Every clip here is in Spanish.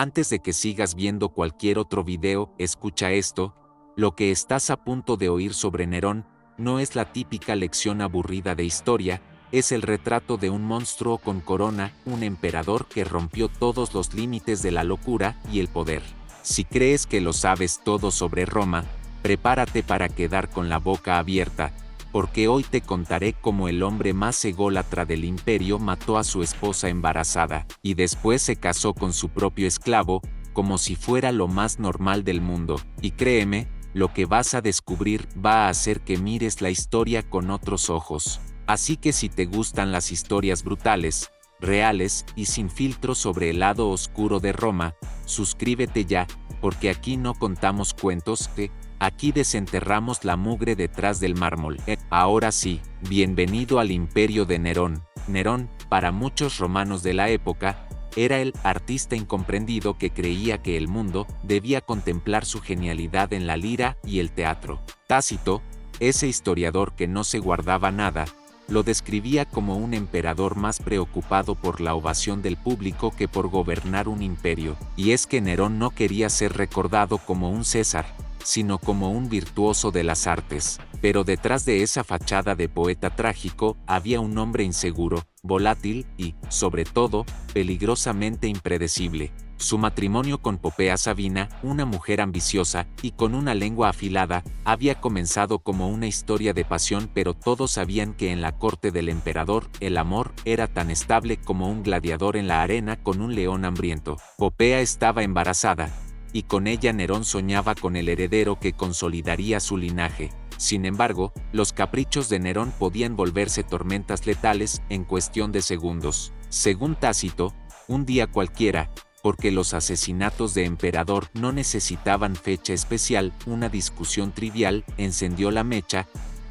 Antes de que sigas viendo cualquier otro video, escucha esto: lo que estás a punto de oír sobre Nerón no es la típica lección aburrida de historia, es el retrato de un monstruo con corona, un emperador que rompió todos los límites de la locura y el poder. Si crees que lo sabes todo sobre Roma, prepárate para quedar con la boca abierta, porque hoy te contaré cómo el hombre más ególatra del imperio mató a su esposa embarazada, y después se casó con su propio esclavo, como si fuera lo más normal del mundo. Y créeme, lo que vas a descubrir va a hacer que mires la historia con otros ojos. Así que si te gustan las historias brutales, reales y sin filtro sobre el lado oscuro de Roma, suscríbete ya, porque aquí no contamos cuentos, aquí desenterramos la mugre detrás del mármol. Ahora sí, bienvenido al imperio de Nerón. Nerón, para muchos romanos de la época, era el artista incomprendido que creía que el mundo debía contemplar su genialidad en la lira y el teatro. Tácito, ese historiador que no se guardaba nada, lo describía como un emperador más preocupado por la ovación del público que por gobernar un imperio. Y es que Nerón no quería ser recordado como un César, sino como un virtuoso de las artes. Pero detrás de esa fachada de poeta trágico había un hombre inseguro, volátil y, sobre todo, peligrosamente impredecible. Su matrimonio con Popea Sabina, una mujer ambiciosa y con una lengua afilada, había comenzado como una historia de pasión, pero todos sabían que en la corte del emperador, el amor era tan estable como un gladiador en la arena con un león hambriento. Popea estaba embarazada, y con ella Nerón soñaba con el heredero que consolidaría su linaje. Sin embargo, los caprichos de Nerón podían volverse tormentas letales en cuestión de segundos. Según Tácito, un día cualquiera, porque los asesinatos de emperador no necesitaban fecha especial, una discusión trivial encendió la mecha.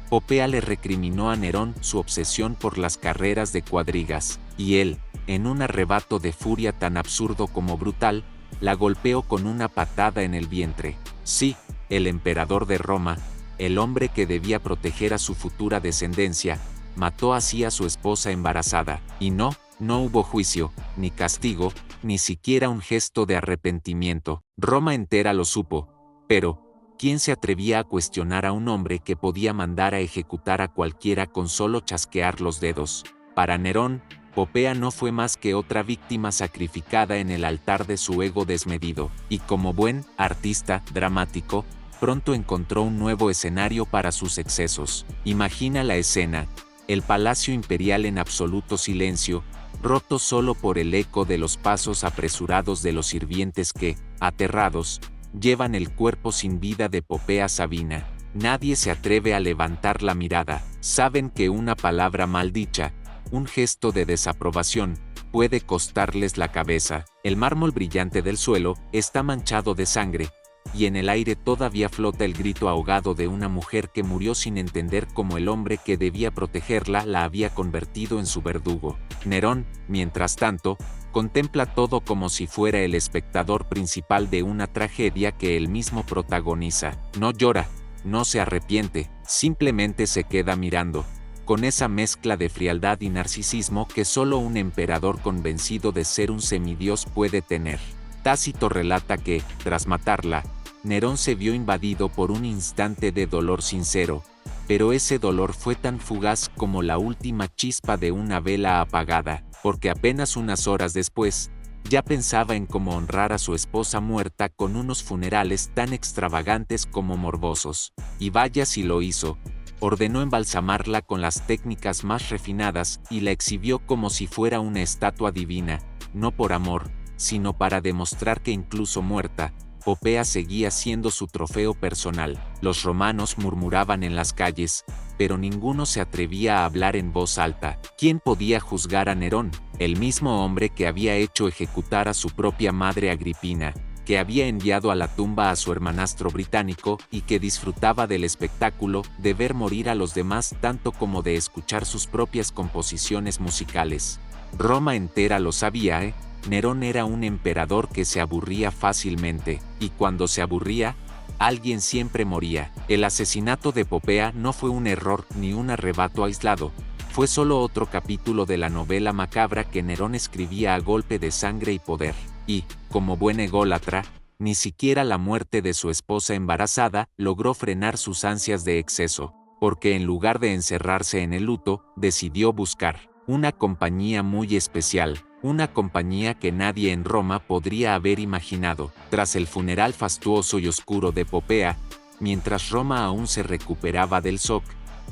Popea le recriminó a Nerón su obsesión por las carreras de cuadrigas, y él, en un arrebato de furia tan absurdo como brutal, la golpeó con una patada en el vientre. Sí, el emperador de Roma, el hombre que debía proteger a su futura descendencia, mató así a su esposa embarazada, y no hubo juicio, ni castigo, ni siquiera un gesto de arrepentimiento. Roma entera lo supo, pero ¿quién se atrevía a cuestionar a un hombre que podía mandar a ejecutar a cualquiera con solo chasquear los dedos? Para Nerón, Popea no fue más que otra víctima sacrificada en el altar de su ego desmedido, y como buen artista dramático, pronto encontró un nuevo escenario para sus excesos. Imagina la escena: el palacio imperial en absoluto silencio, roto solo por el eco de los pasos apresurados de los sirvientes que, aterrados, llevan el cuerpo sin vida de Popea Sabina. Nadie se atreve a levantar la mirada. Saben que una palabra mal dicha, un gesto de desaprobación, puede costarles la cabeza. El mármol brillante del suelo está manchado de sangre, y en el aire todavía flota el grito ahogado de una mujer que murió sin entender cómo el hombre que debía protegerla la había convertido en su verdugo. Nerón, mientras tanto, contempla todo como si fuera el espectador principal de una tragedia que él mismo protagoniza. No llora, no se arrepiente, simplemente se queda mirando, con esa mezcla de frialdad y narcisismo que solo un emperador convencido de ser un semidios puede tener. Tácito relata que, tras matarla, Nerón se vio invadido por un instante de dolor sincero, pero ese dolor fue tan fugaz como la última chispa de una vela apagada, porque apenas unas horas después, ya pensaba en cómo honrar a su esposa muerta con unos funerales tan extravagantes como morbosos. Y vaya si lo hizo. Ordenó embalsamarla con las técnicas más refinadas y la exhibió como si fuera una estatua divina, no por amor, sino para demostrar que incluso muerta, Popea seguía siendo su trofeo personal. Los romanos murmuraban en las calles, pero ninguno se atrevía a hablar en voz alta. ¿Quién podía juzgar a Nerón? El mismo hombre que había hecho ejecutar a su propia madre Agripina, que había enviado a la tumba a su hermanastro británico y que disfrutaba del espectáculo de ver morir a los demás tanto como de escuchar sus propias composiciones musicales. Roma entera lo sabía, Nerón era un emperador que se aburría fácilmente, y cuando se aburría, alguien siempre moría. El asesinato de Popea no fue un error ni un arrebato aislado, fue solo otro capítulo de la novela macabra que Nerón escribía a golpe de sangre y poder. y, como buen ególatra, ni siquiera la muerte de su esposa embarazada logró frenar sus ansias de exceso, porque en lugar de encerrarse en el luto, decidió buscar una compañía muy especial, una compañía que nadie en Roma podría haber imaginado. Tras el funeral fastuoso y oscuro de Popea, mientras Roma aún se recuperaba del shock,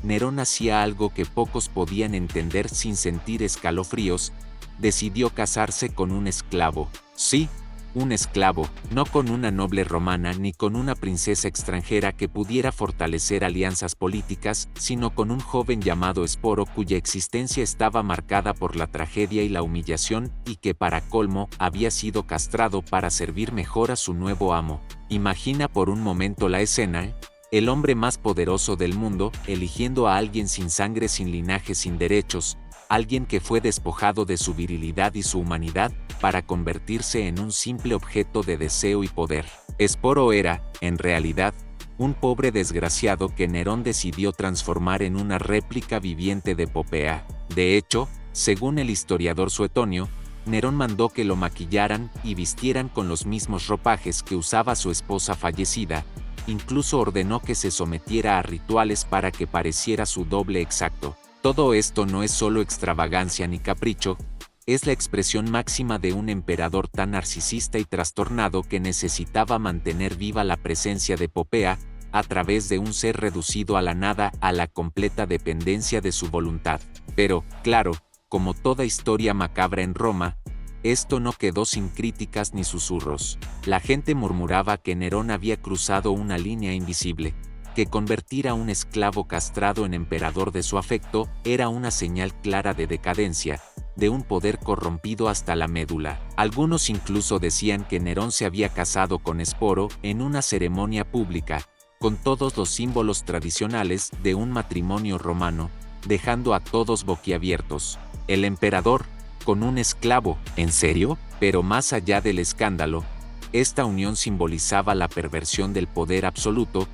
Nerón hacía algo que pocos podían entender sin sentir escalofríos: decidió casarse con un esclavo. Sí, un esclavo, no con una noble romana ni con una princesa extranjera que pudiera fortalecer alianzas políticas, sino con un joven llamado Esporo cuya existencia estaba marcada por la tragedia y la humillación, y que para colmo había sido castrado para servir mejor a su nuevo amo. Imagina por un momento la escena: el hombre más poderoso del mundo, eligiendo a alguien sin sangre, sin linaje, sin derechos, alguien que fue despojado de su virilidad y su humanidad, para convertirse en un simple objeto de deseo y poder. Esporo era, en realidad, un pobre desgraciado que Nerón decidió transformar en una réplica viviente de Popea. De hecho, según el historiador Suetonio, Nerón mandó que lo maquillaran y vistieran con los mismos ropajes que usaba su esposa fallecida. Incluso ordenó que se sometiera a rituales para que pareciera su doble exacto. Todo esto no es solo extravagancia ni capricho, es la expresión máxima de un emperador tan narcisista y trastornado que necesitaba mantener viva la presencia de Popea, a través de un ser reducido a la nada, a la completa dependencia de su voluntad. Pero, claro, como toda historia macabra en Roma, esto no quedó sin críticas ni susurros. La gente murmuraba que Nerón había cruzado una línea invisible, que convertir a un esclavo castrado en emperador de su afecto era una señal clara de decadencia, de un poder corrompido hasta la médula. Algunos incluso decían que Nerón se había casado con Esporo en una ceremonia pública, con todos los símbolos tradicionales de un matrimonio romano, dejando a todos boquiabiertos. El emperador, con un esclavo, ¿en serio? Pero más allá del escándalo, esta unión simbolizaba la perversión del poder absoluto.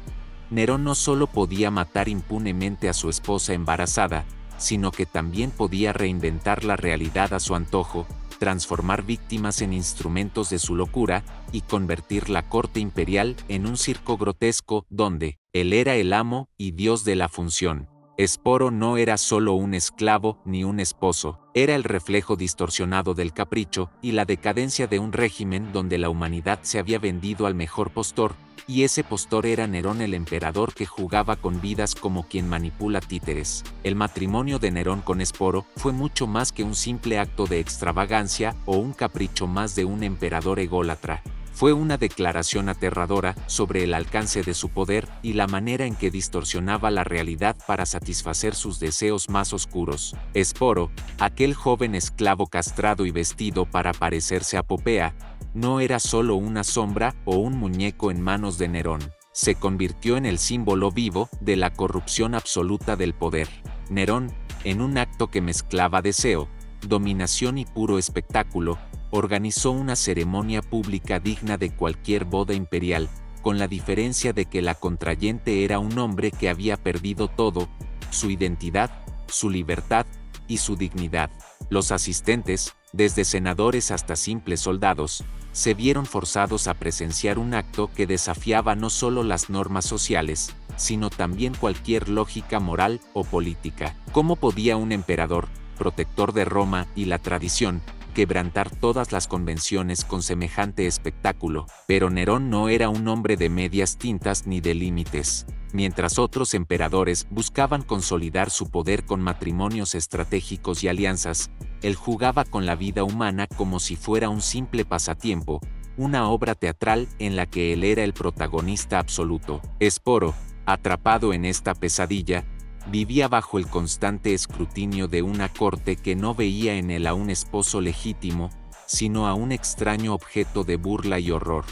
Nerón no solo podía matar impunemente a su esposa embarazada, sino que también podía reinventar la realidad a su antojo, transformar víctimas en instrumentos de su locura, y convertir la corte imperial en un circo grotesco donde él era el amo y dios de la función. Esporo no era solo un esclavo ni un esposo, era el reflejo distorsionado del capricho y la decadencia de un régimen donde la humanidad se había vendido al mejor postor, y ese postor era Nerón, el emperador que jugaba con vidas como quien manipula títeres. El matrimonio de Nerón con Esporo fue mucho más que un simple acto de extravagancia o un capricho más de un emperador ególatra. Fue una declaración aterradora sobre el alcance de su poder y la manera en que distorsionaba la realidad para satisfacer sus deseos más oscuros. Esporo, aquel joven esclavo castrado y vestido para parecerse a Popea, no era solo una sombra o un muñeco en manos de Nerón. Se convirtió en el símbolo vivo de la corrupción absoluta del poder. Nerón, en un acto que mezclaba deseo, dominación y puro espectáculo, organizó una ceremonia pública digna de cualquier boda imperial, con la diferencia de que la contrayente era un hombre que había perdido todo: su identidad, su libertad y su dignidad. Los asistentes, desde senadores hasta simples soldados, se vieron forzados a presenciar un acto que desafiaba no solo las normas sociales, sino también cualquier lógica moral o política. ¿Cómo podía un emperador, protector de Roma y la tradición, quebrantar todas las convenciones con semejante espectáculo? Pero Nerón no era un hombre de medias tintas ni de límites. Mientras otros emperadores buscaban consolidar su poder con matrimonios estratégicos y alianzas, él jugaba con la vida humana como si fuera un simple pasatiempo, una obra teatral en la que él era el protagonista absoluto. Esporo, atrapado en esta pesadilla, vivía bajo el constante escrutinio de una corte que no veía en él a un esposo legítimo, sino a un extraño objeto de burla y horror.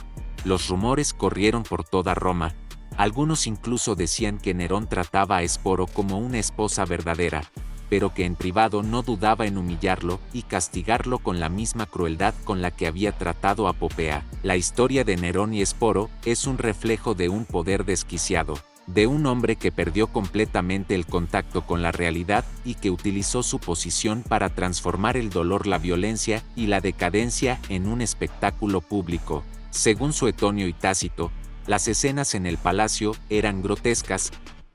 Los rumores corrieron por toda Roma. Algunos incluso decían que Nerón trataba a Esporo como una esposa verdadera, pero que en privado no dudaba en humillarlo y castigarlo con la misma crueldad con la que había tratado a Popea. La historia de Nerón y Esporo es un reflejo de un poder desquiciado, de un hombre que perdió completamente el contacto con la realidad y que utilizó su posición para transformar el dolor, la violencia y la decadencia en un espectáculo público. Según Suetonio y Tácito, las escenas en el palacio eran grotescas.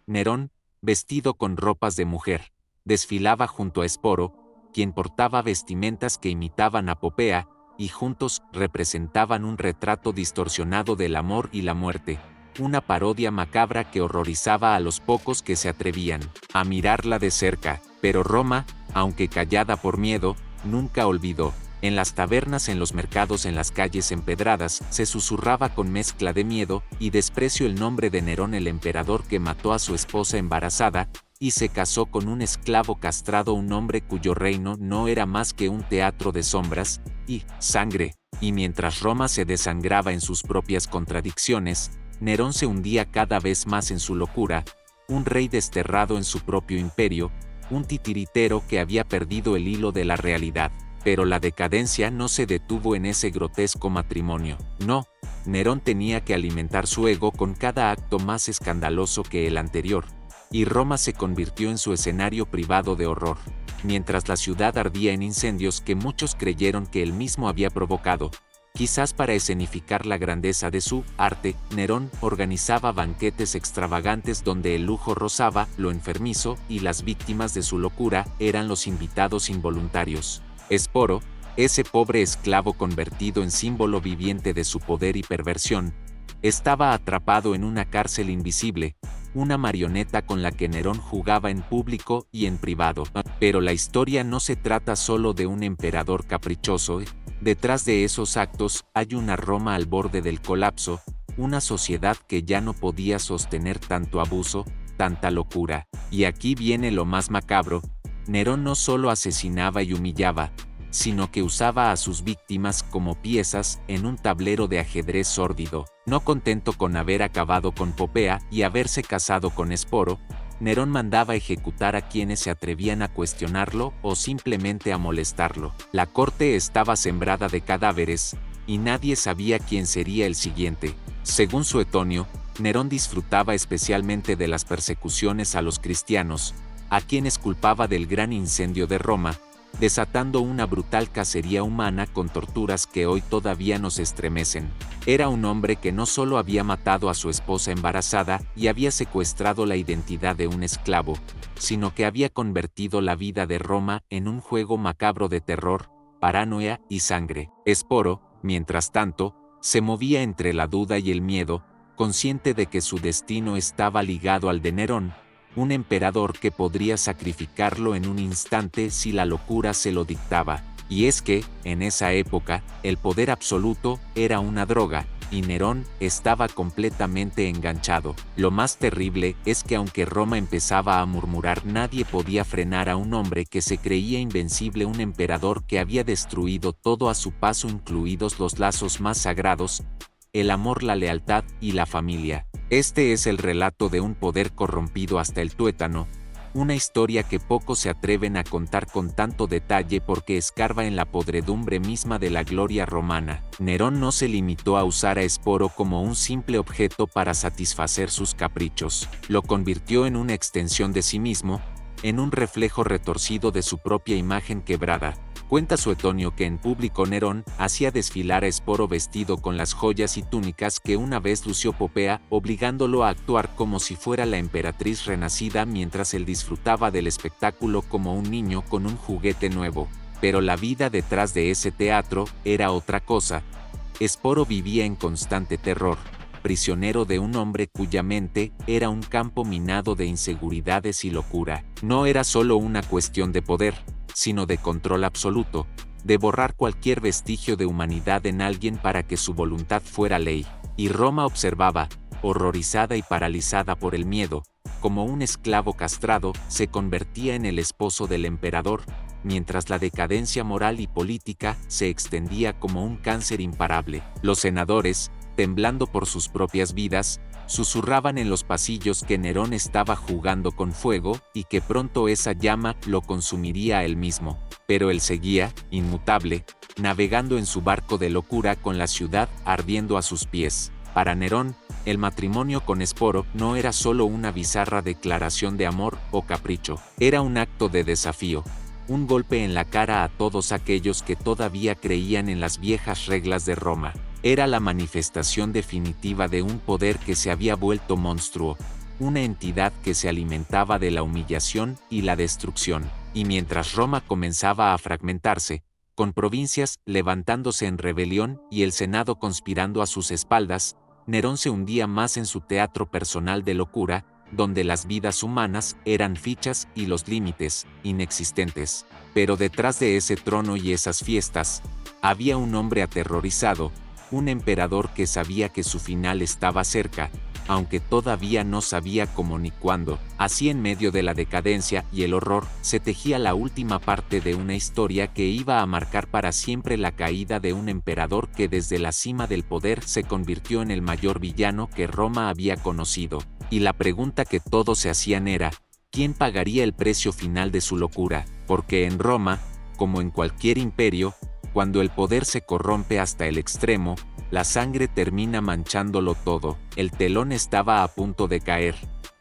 Nerón, vestido con ropas de mujer, desfilaba junto a Esporo, quien portaba vestimentas que imitaban a Popea, y juntos representaban un retrato distorsionado del amor y la muerte, una parodia macabra que horrorizaba a los pocos que se atrevían a mirarla de cerca. Pero Roma, aunque callada por miedo, nunca olvidó. En las tabernas, en los mercados, en las calles empedradas, se susurraba con mezcla de miedo y desprecio el nombre de Nerón, el emperador que mató a su esposa embarazada y se casó con un esclavo castrado, un hombre cuyo reino no era más que un teatro de sombras y sangre. Y mientras Roma se desangraba en sus propias contradicciones, Nerón se hundía cada vez más en su locura, un rey desterrado en su propio imperio, un titiritero que había perdido el hilo de la realidad. Pero la decadencia no se detuvo en ese grotesco matrimonio. No, Nerón tenía que alimentar su ego con cada acto más escandaloso que el anterior, y Roma se convirtió en su escenario privado de horror. Mientras la ciudad ardía en incendios que muchos creyeron que él mismo había provocado, quizás para escenificar la grandeza de su arte, Nerón organizaba banquetes extravagantes donde el lujo rozaba lo enfermizo y las víctimas de su locura eran los invitados involuntarios. Esporo, ese pobre esclavo convertido en símbolo viviente de su poder y perversión, estaba atrapado en una cárcel invisible, una marioneta con la que Nerón jugaba en público y en privado. Pero la historia no se trata solo de un emperador caprichoso. Detrás de esos actos hay una Roma al borde del colapso, una sociedad que ya no podía sostener tanto abuso, tanta locura. Y aquí viene lo más macabro: Nerón no solo asesinaba y humillaba, sino que usaba a sus víctimas como piezas en un tablero de ajedrez sórdido. No contento con haber acabado con Popea y haberse casado con Esporo, Nerón mandaba ejecutar a quienes se atrevían a cuestionarlo o simplemente a molestarlo. La corte estaba sembrada de cadáveres, y nadie sabía quién sería el siguiente. Según Suetonio, Nerón disfrutaba especialmente de las persecuciones a los cristianos, a quienes culpaba del gran incendio de Roma, desatando una brutal cacería humana con torturas que hoy todavía nos estremecen. Era un hombre que no solo había matado a su esposa embarazada y había secuestrado la identidad de un esclavo, sino que había convertido la vida de Roma en un juego macabro de terror, paranoia y sangre. Esporo, mientras tanto, se movía entre la duda y el miedo, consciente de que su destino estaba ligado al de Nerón, un emperador que podría sacrificarlo en un instante si la locura se lo dictaba. Y es que, en esa época, el poder absoluto era una droga, y Nerón estaba completamente enganchado. Lo más terrible es que aunque Roma empezaba a murmurar, nadie podía frenar a un hombre que se creía invencible, un emperador que había destruido todo a su paso, incluidos los lazos más sagrados, el amor, la lealtad y la familia. Este es el relato de un poder corrompido hasta el tuétano, una historia que pocos se atreven a contar con tanto detalle porque escarba en la podredumbre misma de la gloria romana. Nerón no se limitó a usar a Esporo como un simple objeto para satisfacer sus caprichos, lo convirtió en una extensión de sí mismo, en un reflejo retorcido de su propia imagen quebrada. Cuenta Suetonio que en público Nerón hacía desfilar a Esporo vestido con las joyas y túnicas que una vez lució Popea, obligándolo a actuar como si fuera la emperatriz renacida mientras él disfrutaba del espectáculo como un niño con un juguete nuevo. Pero la vida detrás de ese teatro era otra cosa. Esporo vivía en constante terror, prisionero de un hombre cuya mente era un campo minado de inseguridades y locura. No era solo una cuestión de poder, sino de control absoluto, de borrar cualquier vestigio de humanidad en alguien para que su voluntad fuera ley. Y Roma observaba, horrorizada y paralizada por el miedo, como un esclavo castrado se convertía en el esposo del emperador, mientras la decadencia moral y política se extendía como un cáncer imparable. Los senadores, temblando por sus propias vidas, susurraban en los pasillos que Nerón estaba jugando con fuego y que pronto esa llama lo consumiría a él mismo. Pero él seguía, inmutable, navegando en su barco de locura con la ciudad ardiendo a sus pies. Para Nerón, El matrimonio con Esporo no era solo una bizarra declaración de amor o capricho, era un acto de desafío, un golpe en la cara a todos aquellos que todavía creían en las viejas reglas de Roma. Era la manifestación definitiva de un poder que se había vuelto monstruo, una entidad que se alimentaba de la humillación y la destrucción. Y mientras Roma comenzaba a fragmentarse, con provincias levantándose en rebelión y el Senado conspirando a sus espaldas, Nerón se hundía más en su teatro personal de locura, donde las vidas humanas eran fichas y los límites, inexistentes. Pero detrás de ese trono y esas fiestas, había un hombre aterrorizado, un emperador que sabía que su final estaba cerca, aunque todavía no sabía cómo ni cuándo. Así, en medio de la decadencia y el horror, se tejía la última parte de una historia que iba a marcar para siempre la caída de un emperador que desde la cima del poder se convirtió en el mayor villano que Roma había conocido. Y la pregunta que todos se hacían era, ¿quién pagaría el precio final de su locura? Porque en Roma, como en cualquier imperio, cuando el poder se corrompe hasta el extremo, la sangre termina manchándolo todo. El telón estaba a punto de caer,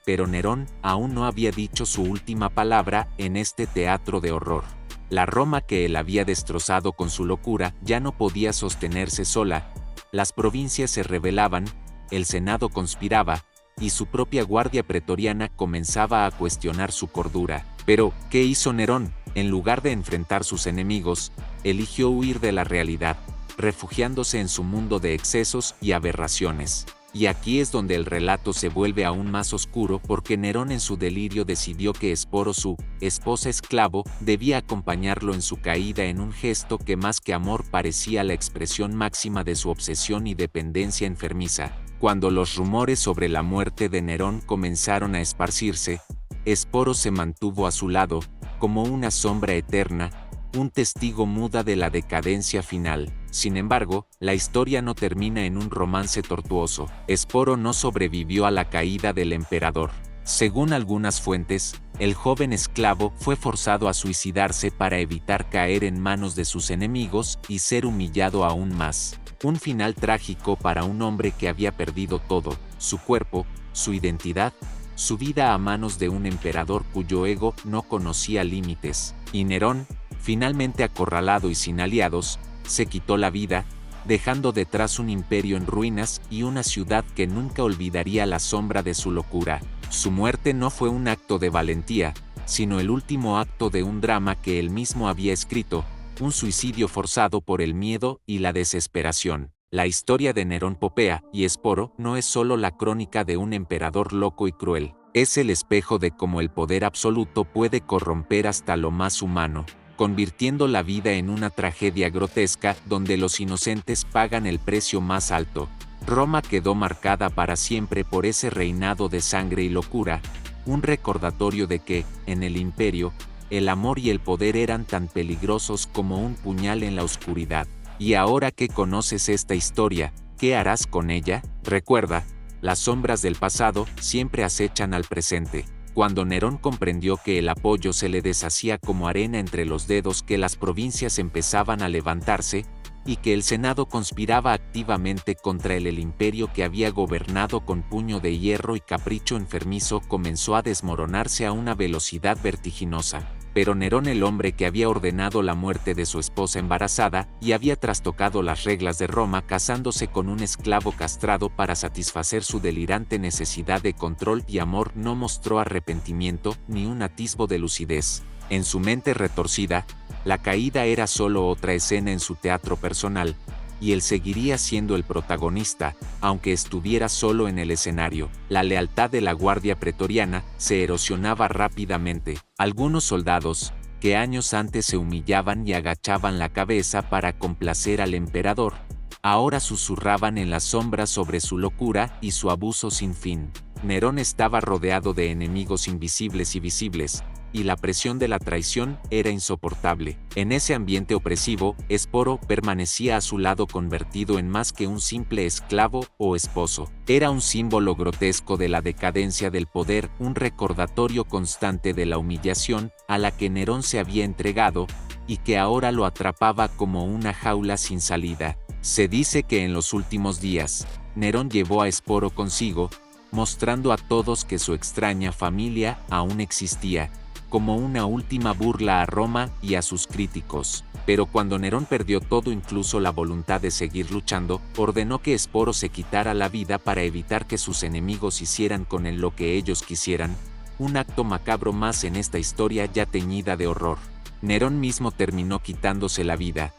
pero Nerón aún no había dicho su última palabra en este teatro de horror. La Roma que él había destrozado con su locura ya no podía sostenerse sola, las provincias se rebelaban, el Senado conspiraba, y su propia guardia pretoriana comenzaba a cuestionar su cordura. Pero, ¿qué hizo Nerón? En lugar de enfrentar sus enemigos, eligió huir de la realidad, refugiándose en su mundo de excesos y aberraciones. Y aquí es donde el relato se vuelve aún más oscuro porque Nerón en su delirio decidió que Esporo, su esposa esclavo, debía acompañarlo en su caída en un gesto que más que amor parecía la expresión máxima de su obsesión y dependencia enfermiza. Cuando los rumores sobre la muerte de Nerón comenzaron a esparcirse, Esporo se mantuvo a su lado, como una sombra eterna, un testigo muda de la decadencia final. Sin embargo, la historia no termina en un romance tortuoso. Esporo no sobrevivió a la caída del emperador. Según algunas fuentes, el joven esclavo fue forzado a suicidarse para evitar caer en manos de sus enemigos y ser humillado aún más. Un final trágico para un hombre que había perdido todo, su cuerpo, su identidad, su vida a manos de un emperador cuyo ego no conocía límites. Y Nerón, finalmente acorralado y sin aliados, se quitó la vida, dejando detrás un imperio en ruinas y una ciudad que nunca olvidaría la sombra de su locura. Su muerte no fue un acto de valentía, sino el último acto de un drama que él mismo había escrito, un suicidio forzado por el miedo y la desesperación. La historia de Nerón Popea y Esporo no es solo la crónica de un emperador loco y cruel, es el espejo de cómo el poder absoluto puede corromper hasta lo más humano, convirtiendo la vida en una tragedia grotesca donde los inocentes pagan el precio más alto. Roma quedó marcada para siempre por ese reinado de sangre y locura, un recordatorio de que, en el imperio, el amor y el poder eran tan peligrosos como un puñal en la oscuridad. Y ahora que conoces esta historia, ¿qué harás con ella? Recuerda, las sombras del pasado siempre acechan al presente. Cuando Nerón comprendió que el apoyo se le deshacía como arena entre los dedos, que las provincias empezaban a levantarse, y que el Senado conspiraba activamente contra él, el imperio que había gobernado con puño de hierro y capricho enfermizo comenzó a desmoronarse a una velocidad vertiginosa. Pero Nerón, el hombre que había ordenado la muerte de su esposa embarazada y había trastocado las reglas de Roma casándose con un esclavo castrado para satisfacer su delirante necesidad de control y amor, no mostró arrepentimiento ni un atisbo de lucidez. En su mente retorcida, la caída era solo otra escena en su teatro personal, y él seguiría siendo el protagonista, aunque estuviera solo en el escenario. La lealtad de la guardia pretoriana se erosionaba rápidamente. Algunos soldados, que años antes se humillaban y agachaban la cabeza para complacer al emperador, ahora susurraban en las sombras sobre su locura y su abuso sin fin. Nerón estaba rodeado de enemigos invisibles y visibles, y la presión de la traición era insoportable. En ese ambiente opresivo, Esporo permanecía a su lado convertido en más que un simple esclavo o esposo. Era un símbolo grotesco de la decadencia del poder, un recordatorio constante de la humillación a la que Nerón se había entregado y que ahora lo atrapaba como una jaula sin salida. Se dice que en los últimos días, Nerón llevó a Esporo consigo, mostrando a todos que su extraña familia aún existía, como una última burla a Roma y a sus críticos. Pero cuando Nerón perdió todo, incluso la voluntad de seguir luchando, ordenó que Esporo se quitara la vida para evitar que sus enemigos hicieran con él lo que ellos quisieran, un acto macabro más en esta historia ya teñida de horror. Nerón mismo terminó quitándose la vida,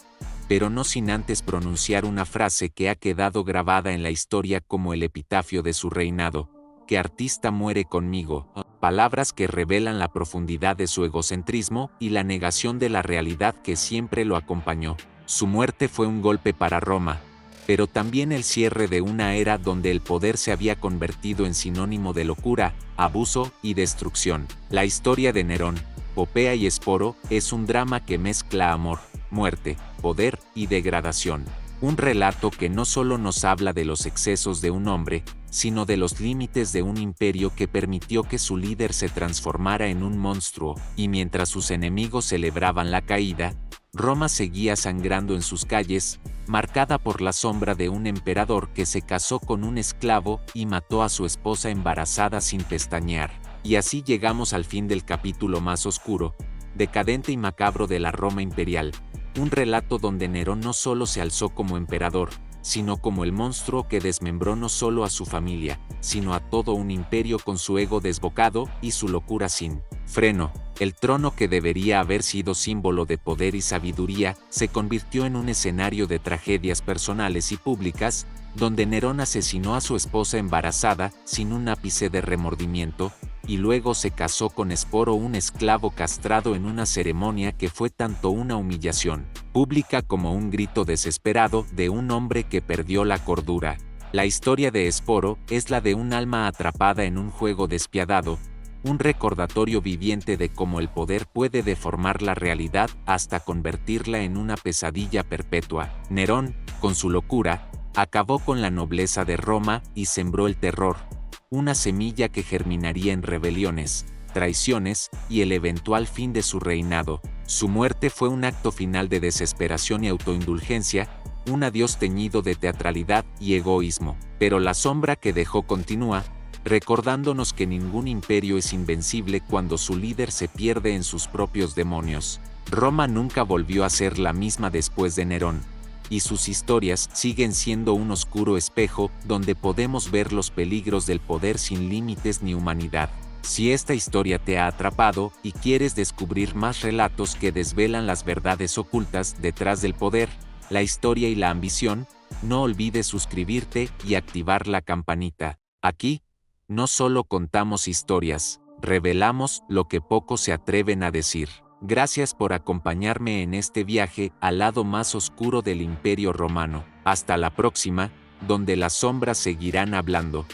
pero no sin antes pronunciar una frase que ha quedado grabada en la historia como el epitafio de su reinado: «¿Qué artista muere conmigo?», palabras que revelan la profundidad de su egocentrismo y la negación de la realidad que siempre lo acompañó. Su muerte fue un golpe para Roma, pero también el cierre de una era donde el poder se había convertido en sinónimo de locura, abuso y destrucción. La historia de Nerón, Popea y Esporo es un drama que mezcla amor, muerte, poder y degradación. Un relato que no solo nos habla de los excesos de un hombre, sino de los límites de un imperio que permitió que su líder se transformara en un monstruo, y mientras sus enemigos celebraban la caída, Roma seguía sangrando en sus calles, marcada por la sombra de un emperador que se casó con un esclavo y mató a su esposa embarazada sin pestañear. Y así llegamos al fin del capítulo más oscuro, decadente y macabro de la Roma imperial, un relato donde Nerón no solo se alzó como emperador, sino como el monstruo que desmembró no solo a su familia, sino a todo un imperio con su ego desbocado y su locura sin freno. El trono, que debería haber sido símbolo de poder y sabiduría, se convirtió en un escenario de tragedias personales y públicas, donde Nerón asesinó a su esposa embarazada sin un ápice de remordimiento, y luego se casó con Esporo, un esclavo castrado, en una ceremonia que fue tanto una humillación pública como un grito desesperado de un hombre que perdió la cordura. La historia de Esporo es la de un alma atrapada en un juego despiadado, un recordatorio viviente de cómo el poder puede deformar la realidad hasta convertirla en una pesadilla perpetua. Nerón, con su locura, acabó con la nobleza de Roma y sembró el terror, una semilla que germinaría en rebeliones, traiciones y el eventual fin de su reinado. Su muerte fue un acto final de desesperación y autoindulgencia, un adiós teñido de teatralidad y egoísmo. Pero la sombra que dejó continúa, recordándonos que ningún imperio es invencible cuando su líder se pierde en sus propios demonios. Roma nunca volvió a ser la misma después de Nerón, y sus historias siguen siendo un oscuro espejo donde podemos ver los peligros del poder sin límites ni humanidad. Si esta historia te ha atrapado y quieres descubrir más relatos que desvelan las verdades ocultas detrás del poder, la historia y la ambición, no olvides suscribirte y activar la campanita. Aquí, no solo contamos historias, revelamos lo que pocos se atreven a decir. Gracias por acompañarme en este viaje al lado más oscuro del Imperio Romano. Hasta la próxima, donde las sombras seguirán hablando.